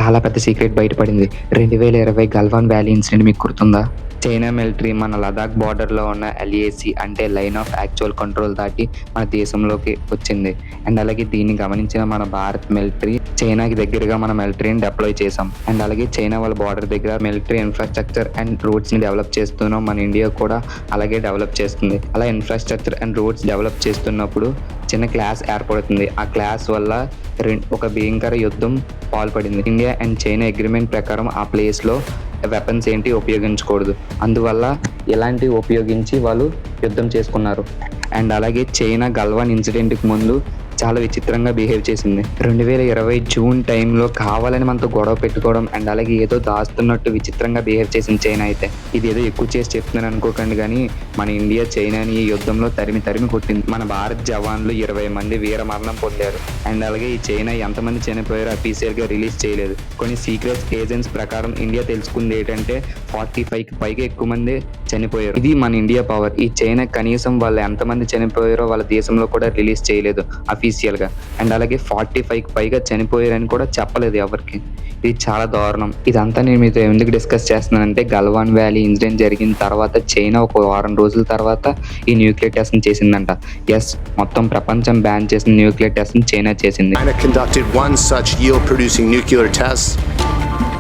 చాలా పెద్ద సీక్రెట్ బయటపడింది. 2020 గల్వాన్ వ్యాలీ ఇన్సిడెంట్ మీకు గుర్తుందా? చైనా మిలిటరీ మన లదాఖ్ బార్డర్‌లో ఉన్న ఎల్ఏసీ అంటే లైన్ ఆఫ్ యాక్చువల్ కంట్రోల్ దాటి మన దేశంలోకి వచ్చింది. అండ్ అలాగే దీన్ని గమనించిన మన భారత్ మిలిటరీ చైనాకి దగ్గరగా మన మిలిటరీని డిప్లాయ్ చేసాం. అండ్ అలాగే చైనా వాళ్ళ బార్డర్ దగ్గర మిలిటరీ ఇన్ఫ్రాస్ట్రక్చర్ అండ్ రోడ్స్‌ని డెవలప్ చేస్తున్నాం. మన ఇండియా కూడా అలాగే డెవలప్ చేస్తుంది. అలా ఇన్ఫ్రాస్ట్రక్చర్ అండ్ రోడ్స్ డెవలప్ చేస్తున్నప్పుడు చిన్న క్లాష్ ఏర్పడుతుంది. ఆ క్లాష్ వల్ల ఒక భయంకర యుద్ధం పాల్పడింది. ఇండియా అండ్ చైనా అగ్రిమెంట్ ప్రకారం ఆ ప్లేస్‌లో వెపన్స్ ఏంటి ఉపయోగించకూడదు. అందువల్ల ఇలాంటివి ఉపయోగించి వాళ్ళు యుద్ధం చేసుకున్నారు. అండ్ అలాగే చైనా గల్వాన్ ఇన్సిడెంట్కి ముందు చాలా విచిత్రంగా బిహేవ్ చేసింది. 2020 జూన్ టైంలో కావాలని మనతో గొడవ పెట్టుకోవడం అండ్ అలాగే ఏదో దాస్తున్నట్టు విచిత్రంగా బిహేవ్ చేసింది చైనా. అయితే ఇది ఏదో ఎక్కువ చేసి చెప్తున్నాను అనుకోకండి, కానీ మన ఇండియా చైనాని ఈ యుద్ధంలో తరిమి కొట్టింది. మన భారత్ జవాన్లు 20 మంది వీర మరణం పొందారు. అండ్ అలాగే ఈ చైనా ఎంతమంది చనిపోయారో అఫీషియల్గా రిలీజ్ చేయలేదు. కొన్ని సీక్రెట్ ఏజెంట్స్ ప్రకారం ఇండియా తెలుసుకుంది ఏంటంటే 45కి పైగా ఎక్కువ మంది చనిపోయారు. ఇది మన ఇండియా పవర్. ఈ చైనా కనీసం వాళ్ళు ఎంతమంది చనిపోయారో వాళ్ళ దేశంలో కూడా రిలీజ్ చేయలేదు అఫీషియల్గా. అండ్ అలాగే 45కి పైగా చనిపోయారని కూడా చెప్పలేదు ఎవరికి. ఇది చాలా దారుణం. ఇదంతా నేను మీతో ఎందుకు డిస్కస్ చేస్తున్నానంటే గల్వాన్ వ్యాలీ ఇన్సిడెంట్ జరిగిన తర్వాత చైనా ఒక వారం రోజుల తర్వాత ఈ న్యూక్లియర్ టెస్ట్ చేసిందంట. ఎస్, మొత్తం ప్రపంచం బ్యాన్ చేసిన న్యూక్లియర్ టెస్ట్ చైనా చేసింది. China conducted one such yield-producing nuclear test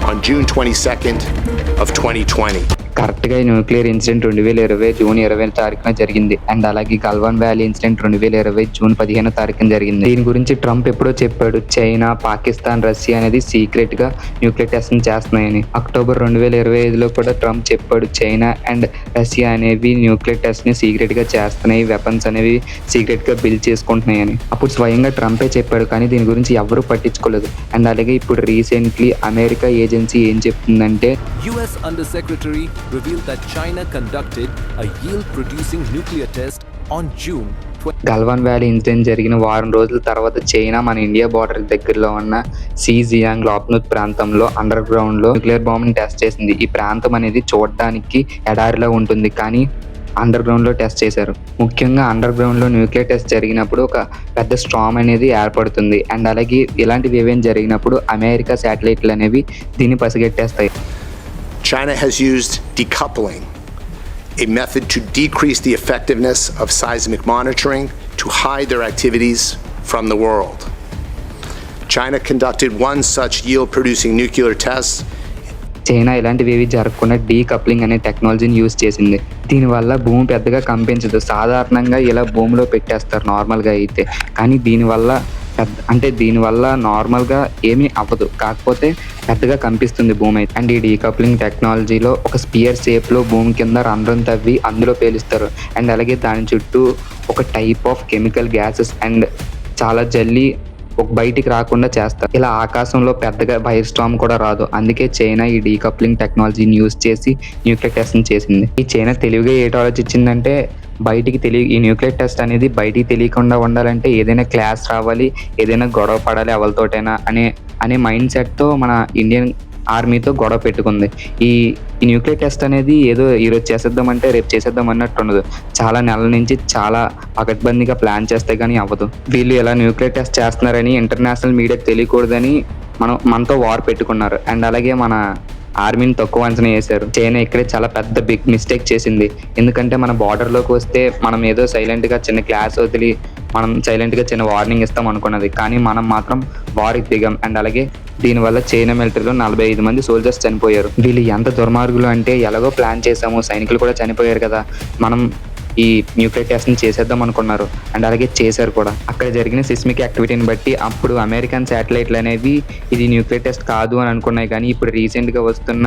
on June 22nd of 2020. కరెక్ట్గా ఈ న్యూక్లియర్ ఇన్సిడెంట్ 2020 జూన్ 20 తారీఖున జరిగింది. అండ్ అలాగే గల్వాన్ వ్యాలీ ఇన్సిడెంట్ 2020 జూన్ 15 తారీఖున జరిగింది. దీని గురించి ట్రంప్ ఎప్పుడో చెప్పాడు, చైనా, పాకిస్తాన్, రష్యా అనేది సీక్రెట్ గా న్యూక్లియర్ టెస్ట్ చేస్తున్నాయని. అక్టోబర్ 2025లో కూడా ట్రంప్ చెప్పాడు, చైనా అండ్ రష్యా అనేవి న్యూక్లియర్ టెస్ట్ ని సీక్రెట్ గా చేస్తున్నాయి, వెపన్స్ అనేవి సీక్రెట్ గా బిల్డ్ చేసుకుంటున్నాయని. అప్పుడు స్వయంగా ట్రంపే చెప్పాడు, కానీ దీని గురించి ఎవరూ పట్టించుకోలేదు. అండ్ అలాగే ఇప్పుడు రీసెంట్లీ అమెరికా ఏజెన్సీ ఏం చెప్తుందంటే US Undersecretary revealed that China conducted a yield-producing nuclear test on June 20. Galwan valley incident జరిగిన వారం రోజుల తర్వాత చైనా మన ఇండియా బార్డర్ దగ్గరలో ఉన్న జియాంగ్ లాప్నూత్ ప్రాంతంలో అండర్ గ్రౌండ్ లో న్యూక్లియర్ బాంబ్ ని టెస్ట్ చేసింది. ఈ ప్రాంతం అనేది చూడడానికి ఎడారిలో ఉంటుంది, కానీ అండర్ గ్రౌండ్ లో టెస్ట్ చేశారు. ముఖ్యంగా అండర్ గ్రౌండ్ లో న్యూక్లియర్ టెస్ట్ జరిగినప్పుడు ఒక పెద్ద స్ట్రామ్ అనేది ఏర్పడుతుంది. అండ్ అలాగే ఇలాంటివి ఏమేమి జరిగినప్పుడు అమెరికా శాటిలైట్లు అనేవి దీన్ని పసిగట్టేస్తాయి. China has used decoupling, a method to decrease the effectiveness of seismic monitoring to hide their activities from the world. China conducted one such yield-producing nuclear test. China ఇలాంటివి ఏవి జరగకుండా డీకప్లింగ్ అనే టెక్నాలజీని యూజ్ చేసింది. దీనివల్ల భూమి పెద్దగా కంపించదు. సాధారణంగా ఇలా భూమిలో పెట్టేస్తారు నార్మల్గా అయితే, కానీ దీనివల్ల నార్మల్గా ఏమీ అవ్వదు, కాకపోతే పెద్దగా కనిపిస్తుంది భూమి అయితే. అండ్ ఈ డీకప్లింగ్ టెక్నాలజీలో ఒక స్పియర్ షేప్లో భూమి కింద రంధ్రం తవ్వి అందులో పేలుస్తారు. అండ్ అలాగే దాని చుట్టూ ఒక type of chemical gases and చాలా జల్లి బయటికి రాకుండా చేస్తారు. ఇలా ఆకాశంలో పెద్దగా ఫైర్ స్టార్మ్ కూడా రాదు. అందుకే చైనా ఈ డీకప్లింగ్ టెక్నాలజీని యూజ్ చేసి న్యూక్లియర్ టెస్ట్ చేసింది. ఈ చైనా తెలివిగా ఏటి ఆలోచించిందంటే ఈ న్యూక్లియర్ టెస్ట్ అనేది బయటికి తెలియకుండా ఉండాలంటే ఏదైనా క్లాస్ రావాలి, ఏదైనా గొడవ పడాలి ఎవరితోటైనా అనే మైండ్ సెట్తో మన ఇండియన్ ఆర్మీతో గొడవ పెట్టుకుంది. ఈ న్యూక్లియర్ టెస్ట్ అనేది ఏదో ఈరోజు చేసేద్దామంటే రేపు చేసేద్దాం అన్నట్టు ఉండదు. చాలా నెలల నుంచి చాలా పకడ్బందీగా ప్లాన్ చేస్తే కానీ అవ్వదు. వీళ్ళు ఇలా న్యూక్లియర్ టెస్ట్ చేస్తున్నారని ఇంటర్నేషనల్ మీడియాకి తెలియకూడదని మనతో వార్ పెట్టుకున్నారు. అండ్ అలాగే మన ఆర్మీని తక్కువ అంచనా వేశారు. చైనా ఇక్కడే చాలా పెద్ద బిగ్ మిస్టేక్ చేసింది. ఎందుకంటే మన బార్డర్లోకి వస్తే మనం ఏదో సైలెంట్గా చిన్న క్లాస్ వదిలి మనం సైలెంట్గా చిన్న వార్నింగ్ ఇస్తాం అనుకున్నది, కానీ మనం మాత్రం వార్కి దిగాం. అండ్ అలాగే దీనివల్ల చైనా మిలిటరీలో 45 మంది సోల్జర్స్ చనిపోయారు. వీళ్ళు ఎంత దుర్మార్గులు అంటే ఎలాగో ప్లాన్ చేసాము, సైనికులు కూడా చనిపోయారు కదా, మనం ఈ న్యూక్లియర్ టెస్ట్ ని చేసేద్దాం అనుకున్నారు. అండ్ అలాగే చేశారు కూడా. అక్కడ జరిగిన సిస్మిక్ యాక్టివిటీని బట్టి అప్పుడు అమెరికన్ శాటిలైట్లు అనేవి ఇది న్యూక్లియర్ టెస్ట్ కాదు అని అనుకున్నాయి, కానీ ఇప్పుడు రీసెంట్గా వస్తున్న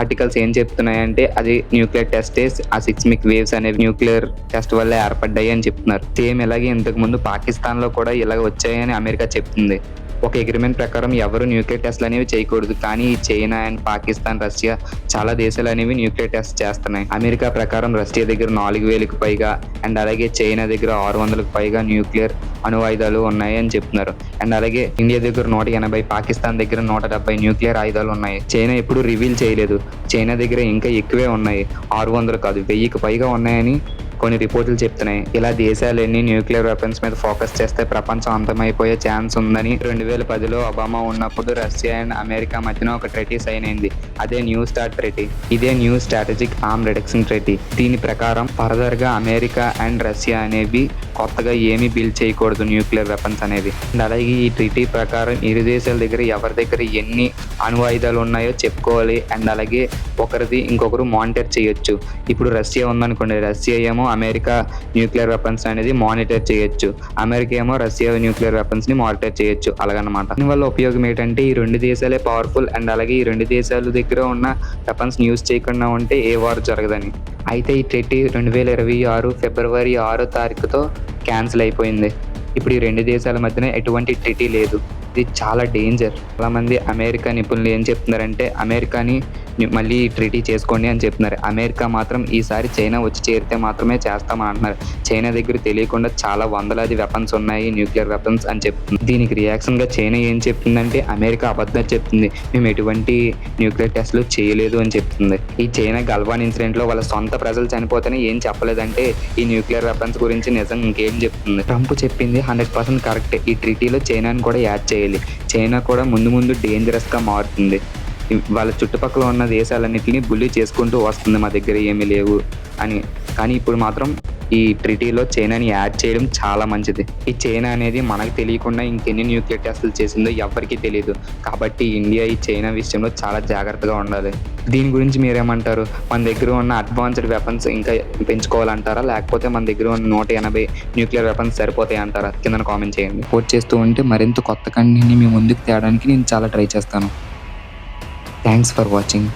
ఆర్టికల్స్ ఏం చెప్తున్నాయంటే అది న్యూక్లియర్ టెస్టే, ఆ సిస్మిక్ వేవ్స్ అనేవి న్యూక్లియర్ టెస్ట్ వల్ల ఏర్పడ్డాయి అని చెప్తున్నారు. సేమ్ ఇలాగే ఇంతకు ముందు పాకిస్తాన్లో కూడా ఇలాగ వచ్చాయని అమెరికా చెప్తుంది. ఒక అగ్రిమెంట్ ప్రకారం ఎవరు న్యూక్లియర్ టెస్ట్లు అనేవి చేయకూడదు, కానీ చైనా అండ్ పాకిస్తాన్, రష్యా చాలా దేశాలు అనేవి న్యూక్లియర్ టెస్ట్ చేస్తున్నాయి. అమెరికా ప్రకారం రష్యా దగ్గర 4000కి పైగా అండ్ అలాగే చైనా దగ్గర 600కి పైగా న్యూక్లియర్ అణువాయుధాలు ఉన్నాయి అని చెప్తున్నారు. అండ్ అలాగే ఇండియా దగ్గర 180, పాకిస్తాన్ దగ్గర 170 న్యూక్లియర్ ఆయుధాలు ఉన్నాయి. చైనా ఎప్పుడు రివీల్ చేయలేదు. చైనా దగ్గర ఇంకా ఎక్కువే ఉన్నాయి, 600 కాదు 1000కి పైగా ఉన్నాయని కొన్ని రిపోర్టులు చెప్తున్నాయి. ఇలా దేశాలన్నీ న్యూక్లియర్ వెపన్స్ మీద ఫోకస్ చేస్తే ప్రపంచం అంతమైపోయే ఛాన్స్ ఉందని 2010లో ఒబామా ఉన్నప్పుడు రష్యా అండ్ అమెరికా మధ్యన ఒక ట్రెటీ సైన్ అయింది. అదే న్యూ స్టార్ట్ ట్రెటీ. ఇదే new strategic arm reduction treaty. దీని ప్రకారం ఫర్దర్ గా అమెరికా అండ్ రష్యా అనేవి కొత్తగా ఏమీ బిల్డ్ చేయకూడదు న్యూక్లియర్ వెపన్స్ అనేది. అండ్ అలాగే ఈ ట్రెటీ ప్రకారం ఇరు దేశాల దగ్గర ఎవరి దగ్గర ఎన్ని అణువాయుధాలు ఉన్నాయో చెప్పుకోవాలి. అండ్ అలాగే ఒకరిది ఇంకొకరు మానిటర్ చేయొచ్చు. ఇప్పుడు రష్యా ఉందనుకోండి, రష్యా ఏమో అమెరికా న్యూక్లియర్ వెపన్స్ అనేది మానిటర్ చేయొచ్చు, అమెరికా ఏమో రష్యా న్యూక్లియర్ వెపన్స్ ని మానిటర్ చేయొచ్చు, అలాగనమాట. దీనివల్ల ఉపయోగం ఏంటంటే ఈ రెండు దేశాలే పవర్ఫుల్ అండ్ అలాగే ఈ రెండు దేశాల దగ్గర ఉన్న వెపన్స్ యూజ్ చేయకుండా ఉంటే ఏ వార్ జరగదని. అయితే ఈ ట్రెటీ 2026 ఫిబ్రవరి 6వ తారీఖుతో క్యాన్సిల్ అయిపోయింది. ఇప్పుడు ఈ రెండు దేశాల మధ్యన ఎటువంటి ట్రెటీ లేదు. ఇది చాలా డేంజర్. చాలా మంది అమెరికా నిపుణులు ఏం చెప్తున్నారంటే అమెరికాని మళ్ళీ ట్రీటీ చేసుకోండి అని చెప్తున్నారు. అమెరికా మాత్రం ఈసారి చైనా వచ్చి చేరితే మాత్రమే చేస్తామని అంటున్నారు. చైనా దగ్గర తెలియకుండా చాలా వందలాది వెపన్స్ ఉన్నాయి, న్యూక్లియర్ వెపన్స్ అని చెప్తుంది. దీనికి రియాక్షన్ గా చైనా ఏం చెప్తుందంటే అమెరికా అబద్ధం చెప్తుంది, మేము ఎటువంటి న్యూక్లియర్ టెస్ట్లు చేయలేదు అని చెప్తుంది. ఈ చైనా గల్వాన్ ఇన్సిడెంట్ లో వాళ్ళ సొంత ప్రజలు చనిపోతేనే ఏం చెప్పలేదంటే ఈ న్యూక్లియర్ వెపన్స్ గురించి నిజం ఇంకేం చెప్తుంది. ట్రంప్ చెప్పింది 100% కరెక్ట్. ఈ ట్రీటీలో చైనాని కూడా యాడ్ చేయాలి. చైనా కూడా ముందు ముందు డేంజరస్ గా మారుతుంది. వాళ్ళ చుట్టుపక్కల ఉన్న దేశాలన్నింటినీ బుల్లి చేసుకుంటూ వస్తుంది, మా దగ్గర ఏమీ లేవు అని. కానీ ఇప్పుడు మాత్రం ఈ ట్రీటీలో చైనాని యాడ్ చేయడం చాలా మంచిది. ఈ చైనా అనేది మనకు తెలియకుండా ఇంకెన్ని న్యూక్లియర్ టెస్టులు చేసిందో ఎవరికీ తెలియదు. కాబట్టి ఇండియా ఈ చైనా విషయంలో చాలా జాగ్రత్తగా ఉండాలి. దీని గురించి మీరేమంటారు? మన దగ్గర ఉన్న అడ్వాన్స్డ్ వెపన్స్ ఇంకా పెంచుకోవాలంటారా, లేకపోతే మన దగ్గర ఉన్న 180 న్యూక్లియర్ వెపన్స్ సరిపోతాయి అంటారా? కింద కామెంట్ చేయండి. సపోర్ట్ చేస్తూ ఉంటే మరింత కొత్త కంటెంట్ని మీ ముందుకు తేయడానికి నేను చాలా ట్రై చేస్తాను. Thanks for watching.